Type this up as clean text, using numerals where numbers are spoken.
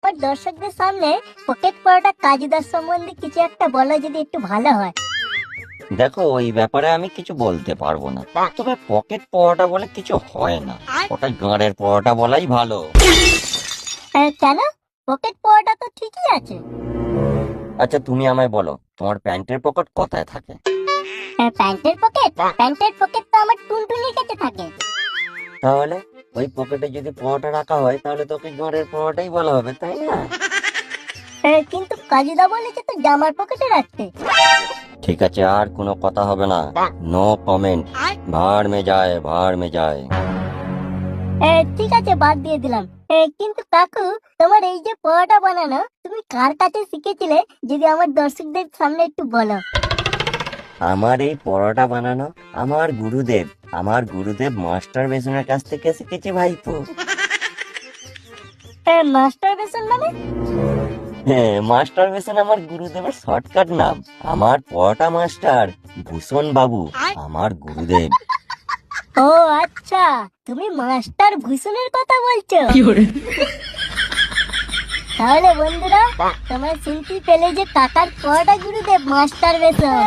তারপর দর্শকদের সামনে পকেট পরোটা কাজুদার সম্বন্ধে কিছু একটা বলো, যদি একটু ভালো হয়। দেখো, ওই ব্যাপারে আমি কিছু বলতে পারবো না, তবে পকেট পরোটা বলে কিছু হয় না, ওটা গাঁড়ের পরোটা বলাই ভালো। কেন? পকেট পরোটা তো ঠিকই আছে। আচ্ছা, তুমি আমায় বলো, তোমার প্যান্টের পকেট কোথায় থাকে? প্যান্টের পকেট? প্যান্টের পকেট তো আমার টুনটুনির কাছে থাকে। তাহলে ওই পকেটে যদি পরোটা রাখা হয় তাহলে তোকে গাঁড়ের পরোটাই বলা হবে, তাই না? কিন্তু কাজুদা বলেছে তো জামার পকেটে রাখতে। ঠিক আছে, আর কোনো কথা হবে না, নো কমেন্ট, ভাড় মে যায়, ভাড় মে যায়। ঠিক আছে, বাদ দিয়ে দিলাম। কিন্তু কাকু, তোমার এই যে পরোটা বানানো তুমি কার কাছে শিখেছিলে, যদি আমার দর্শকদের সামনে একটু বলো। আমার এই পরোটা বানানো আমার গুরুদেব মাস্টার বেসনের কাছ থেকে শিখেছি ভাইপো। মাস্টার বেসন মানে? হ্যাঁ, মাস্টার বেসন আমার গুরুদেবের শর্টকাট নাম। আমার পরোটা মাস্টার ভূষণ বাবু আমার গুরুদেব। ও আচ্ছা, তুমি মাস্টার ভূষণের কথা বলছো। তাহলে বন্ধুরা, তোমার শুনতে পেলে যে কাকার পরোটা গুরুদেব মাস্টার বেসন।